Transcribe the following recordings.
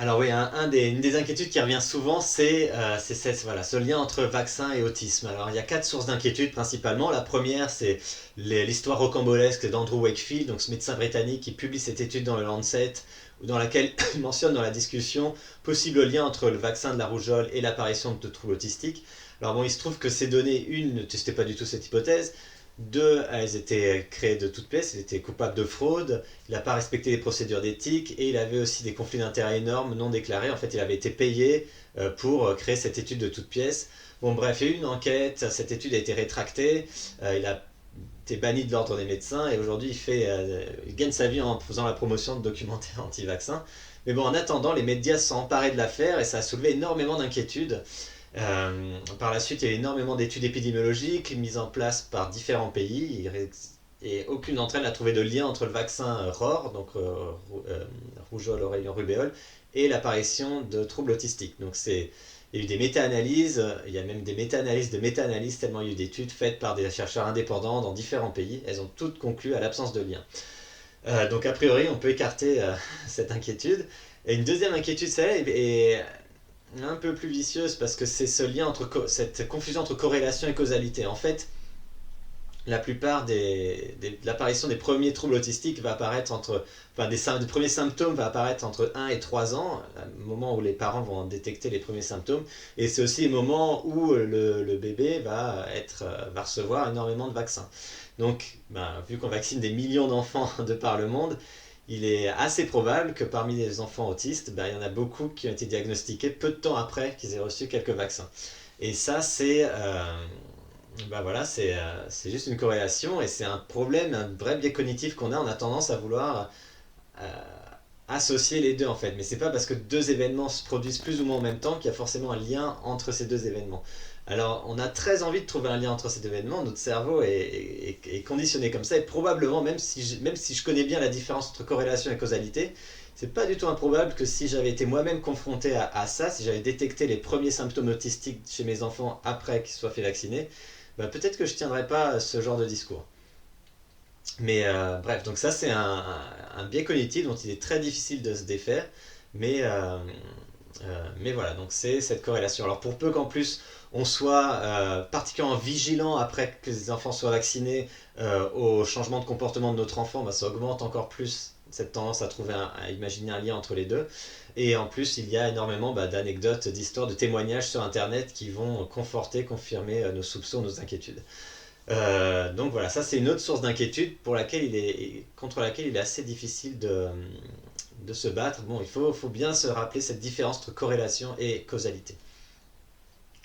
Alors oui, une des inquiétudes qui revient souvent, voilà, ce lien entre vaccin et autisme. Alors il y a quatre sources d'inquiétude principalement. La première, c'est l'histoire rocambolesque d'Andrew Wakefield, donc ce médecin britannique qui publie cette étude dans le Lancet, dans laquelle il mentionne dans la discussion possible lien entre le vaccin de la rougeole et l'apparition de troubles autistiques. Alors bon, il se trouve que ces données, une, ne testaient pas du tout cette hypothèse. Deux, elles étaient créées de toutes pièces, il était coupable de fraude, il n'a pas respecté les procédures d'éthique et il avait aussi des conflits d'intérêts énormes non déclarés. En fait, il avait été payé pour créer cette étude de toutes pièces. Bon, bref, il y a eu une enquête, cette étude a été rétractée, il a été banni de l'ordre des médecins et aujourd'hui il gagne sa vie en faisant la promotion de documentaires anti-vaccins. Mais bon, en attendant, les médias se sont emparés de l'affaire et ça a soulevé énormément d'inquiétudes. Par la suite, il y a eu énormément d'études épidémiologiques mises en place par différents pays et aucune d'entre elles n'a trouvé de lien entre le vaccin ROR, donc rougeole, oreillon, rubéole, et l'apparition de troubles autistiques. Donc il y a eu des méta-analyses, il y a même des méta-analyses de méta-analyses, tellement il y a eu d'études faites par des chercheurs indépendants dans différents pays. Elles ont toutes conclu à l'absence de lien. Donc a priori, on peut écarter cette inquiétude. Et une deuxième inquiétude, celle-là, est un peu plus vicieuse parce que c'est ce lien cette confusion entre corrélation et causalité. En fait, la plupart de l'apparition des premiers troubles autistiques va apparaître des premiers symptômes va apparaître entre 1 et 3 ans, le moment où les parents vont détecter les premiers symptômes, et c'est aussi le moment où le bébé va recevoir énormément de vaccins. Donc, vu qu'on vaccine des millions d'enfants de par le monde, il est assez probable que parmi les enfants autistes, il y en a beaucoup qui ont été diagnostiqués peu de temps après qu'ils aient reçu quelques vaccins. Et ça, voilà, c'est juste une corrélation et c'est un problème, un vrai biais cognitif qu'on a. On a tendance à vouloir euh, associer les deux en fait. Mais c'est pas parce que deux événements se produisent plus ou moins en même temps qu'il y a forcément un lien entre ces deux événements. Alors, on a très envie de trouver un lien entre ces deux événements. Notre cerveau est conditionné comme ça. Et probablement, même si je connais bien la différence entre corrélation et causalité, c'est pas du tout improbable que si j'avais été moi-même confronté à ça, si j'avais détecté les premiers symptômes autistiques chez mes enfants après qu'ils soient fait vacciner, peut-être que je tiendrais pas ce genre de discours. Mais bref, donc ça c'est un biais cognitif dont il est très difficile de se défaire. Mais, euh, mais voilà, donc c'est cette corrélation. Alors pour peu qu'en plus on soit particulièrement vigilant après que les enfants soient vaccinés au changement de comportement de notre enfant, ça augmente encore plus cette tendance à imaginer un lien entre les deux. Et en plus, il y a énormément d'anecdotes, d'histoires, de témoignages sur Internet qui vont conforter, confirmer nos soupçons, nos inquiétudes. Donc voilà, ça c'est une autre source d'inquiétude contre laquelle il est assez difficile de se battre. Bon, faut bien se rappeler cette différence entre corrélation et causalité.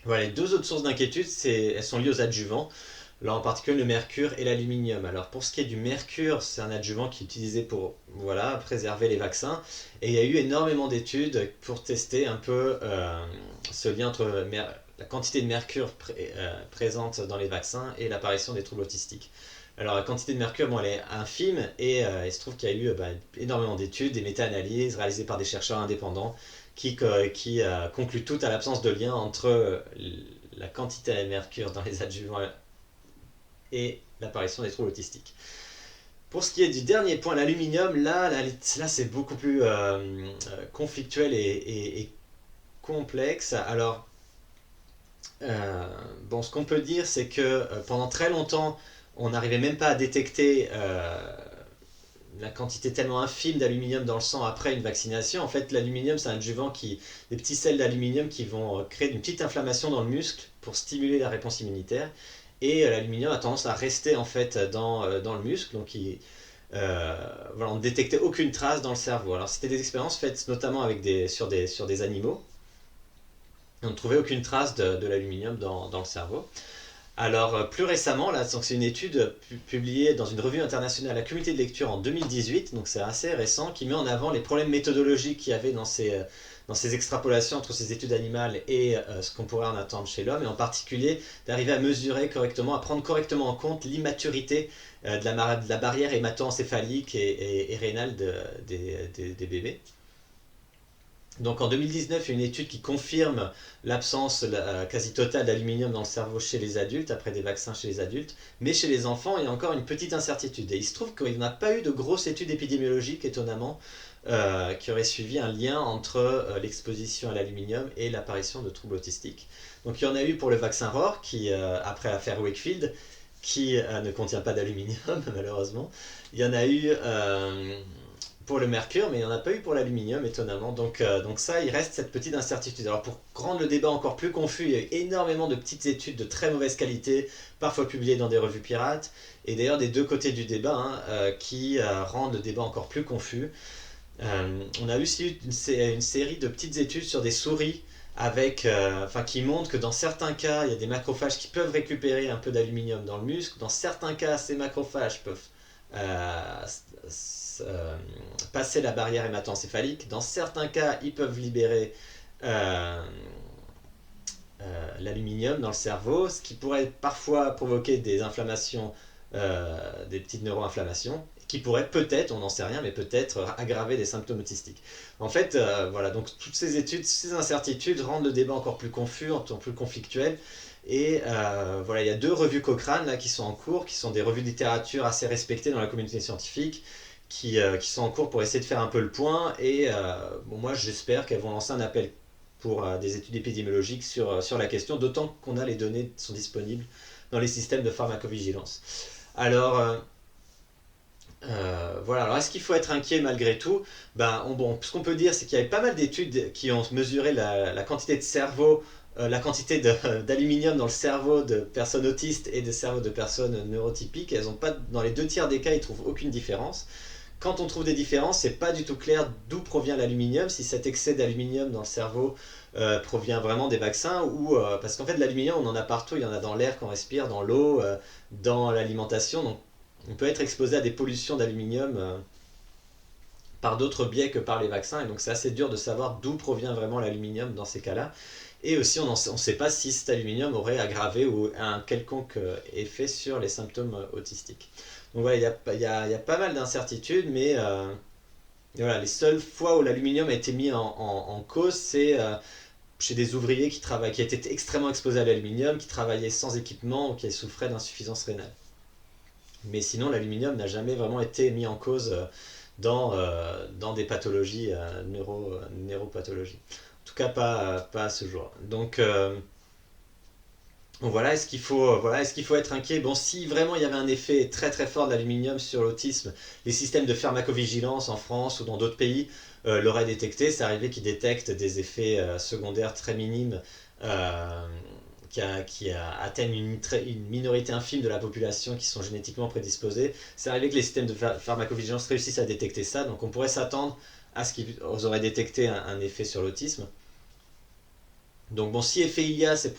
Voilà, les deux autres sources d'inquiétude, elles sont liées aux adjuvants. Là en particulier le mercure et l'aluminium. Alors pour ce qui est du mercure, c'est un adjuvant qui est utilisé pour voilà, préserver les vaccins. Et il y a eu énormément d'études pour tester un peu ce lien entre la quantité de mercure présente dans les vaccins et l'apparition des troubles autistiques. Alors la quantité de mercure, bon, elle est infime et il se trouve qu'il y a eu énormément d'études, des méta-analyses réalisées par des chercheurs indépendants qui concluent toutes à l'absence de lien entre la quantité de mercure dans les adjuvants et l'apparition des troubles autistiques. Pour ce qui est du dernier point, l'aluminium, là c'est beaucoup plus conflictuel et complexe. Alors, bon, ce qu'on peut dire, c'est que pendant très longtemps, on n'arrivait même pas à détecter la quantité tellement infime d'aluminium dans le sang après une vaccination. En fait, l'aluminium, c'est un adjuvant des petits sels d'aluminium qui vont créer une petite inflammation dans le muscle pour stimuler la réponse immunitaire. Et l'aluminium a tendance à rester en fait dans le muscle, donc voilà, on ne détectait aucune trace dans le cerveau. Alors c'était des expériences faites notamment sur des animaux. On ne trouvait aucune trace de l'aluminium dans le cerveau. Alors plus récemment, là, c'est une étude publiée dans une revue internationale, la communauté de lecture en 2018, donc c'est assez récent, qui met en avant les problèmes méthodologiques qu'il y avait dans ces extrapolations entre ces études animales et ce qu'on pourrait en attendre chez l'homme, et en particulier d'arriver à mesurer correctement, à prendre correctement en compte l'immaturité de la barrière hémato-encéphalique et rénale des bébés. Donc en 2019, il y a une étude qui confirme l'absence quasi totale d'aluminium dans le cerveau chez les adultes, après des vaccins chez les adultes, mais chez les enfants, il y a encore une petite incertitude. Et il se trouve qu'il n'y a pas eu de grosse étude épidémiologique, étonnamment, qui aurait suivi un lien entre l'exposition à l'aluminium et l'apparition de troubles autistiques. Donc il y en a eu pour le vaccin ROR, qui, après l'affaire Wakefield, qui ne contient pas d'aluminium malheureusement. Il y en a eu pour le mercure, mais il n'y en a pas eu pour l'aluminium, étonnamment. Donc ça, il reste cette petite incertitude. Alors pour rendre le débat encore plus confus, il y a eu énormément de petites études de très mauvaise qualité, parfois publiées dans des revues pirates, et d'ailleurs des deux côtés du débat, qui rendent le débat encore plus confus. On a aussi eu une série de petites études sur des souris qui montrent que dans certains cas, il y a des macrophages qui peuvent récupérer un peu d'aluminium dans le muscle. Dans certains cas, ces macrophages peuvent euh, passer la barrière hémato-encéphalique. Dans certains cas, ils peuvent libérer euh, l'aluminium dans le cerveau, ce qui pourrait parfois provoquer des inflammations, des petites neuroinflammations, qui pourrait peut-être, on n'en sait rien, mais peut-être aggraver des symptômes autistiques. En fait, voilà, donc toutes ces études, ces incertitudes rendent le débat encore plus confus, encore plus conflictuel. Et voilà, il y a 2 revues Cochrane là, qui sont en cours, qui sont des revues de littérature assez respectées dans la communauté scientifique, qui sont en cours pour essayer de faire un peu le point. Et bon, moi, j'espère qu'elles vont lancer un appel pour des études épidémiologiques sur la question, d'autant qu'on a les données qui sont disponibles dans les systèmes de pharmacovigilance. Alors, voilà, alors est-ce qu'il faut être inquiet malgré tout? Bon, ce qu'on peut dire, c'est qu'il y avait pas mal d'études qui ont mesuré la quantité de cerveau, la quantité d'aluminium dans le cerveau de personnes autistes et de cerveau de personnes neurotypiques. Elles ont pas, dans les 2 tiers des cas, ils trouvent aucune différence. Quand on trouve des différences, c'est pas du tout clair d'où provient l'aluminium, si cet excès d'aluminium dans le cerveau provient vraiment des vaccins ou parce qu'en fait l'aluminium on en a partout, il y en a dans l'air qu'on respire, dans l'eau, dans l'alimentation, donc on peut être exposé à des pollutions d'aluminium par d'autres biais que par les vaccins, et donc c'est assez dur de savoir d'où provient vraiment l'aluminium dans ces cas-là. Et aussi, on ne sait pas si cet aluminium aurait aggravé ou un quelconque effet sur les symptômes autistiques. Donc voilà, il y a pas mal d'incertitudes, mais voilà, les seules fois où l'aluminium a été mis en cause, c'est chez des ouvriers qui étaient extrêmement exposés à l'aluminium, qui travaillaient sans équipement ou qui souffraient d'insuffisance rénale. Mais sinon, l'aluminium n'a jamais vraiment été mis en cause dans des pathologies, neuropathologies. En tout cas, pas à ce jour. Donc voilà, est-ce qu'il faut être inquiet? Bon, si vraiment il y avait un effet très très fort de l'aluminium sur l'autisme, les systèmes de pharmacovigilance en France ou dans d'autres pays l'auraient détecté. C'est arrivé qu'ils détectent des effets secondaires très minimes euh, atteignent une minorité infime de la population qui sont génétiquement prédisposés. C'est arrivé que les systèmes de pharmacovigilance réussissent à détecter ça, donc on pourrait s'attendre à ce qu'ils auraient détecté un effet sur l'autisme. Donc bon, si effet il y a, c'est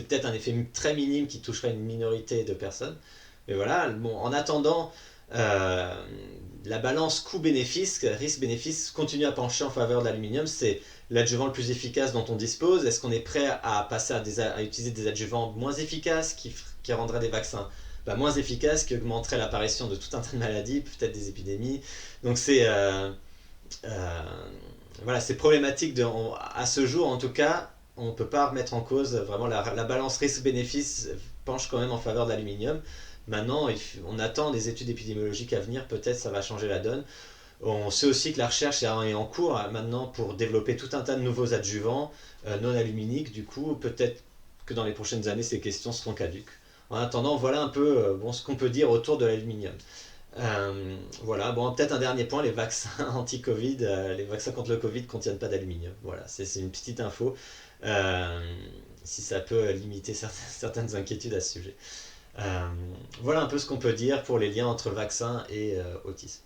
peut-être un effet très minime qui toucherait une minorité de personnes. Mais voilà, bon, en attendant, euh, la balance coût-bénéfice, risque-bénéfice, continue à pencher en faveur de l'aluminium. C'est l'adjuvant le plus efficace dont on dispose. Est-ce qu'on est prêt à passer à utiliser des adjuvants moins efficaces qui rendraient des vaccins moins efficaces, qui augmenteraient l'apparition de tout un tas de maladies, peut-être des épidémies? Donc euh, voilà, c'est problématique à ce jour en tout cas. On ne peut pas remettre en cause vraiment la balance risque-bénéfice penche quand même en faveur de l'aluminium. Maintenant, on attend des études épidémiologiques à venir, peut-être ça va changer la donne. On sait aussi que la recherche est en cours maintenant pour développer tout un tas de nouveaux adjuvants non aluminiques. Du coup, peut-être que dans les prochaines années, ces questions seront caduques. En attendant, voilà un peu ce qu'on peut dire autour de l'aluminium. Voilà, bon, peut-être un dernier point, les vaccins anti-Covid, les vaccins contre le Covid ne contiennent pas d'aluminium. Voilà, c'est une petite info, euh, si ça peut limiter certaines inquiétudes à ce sujet. Voilà un peu ce qu'on peut dire pour les liens entre vaccins et autisme.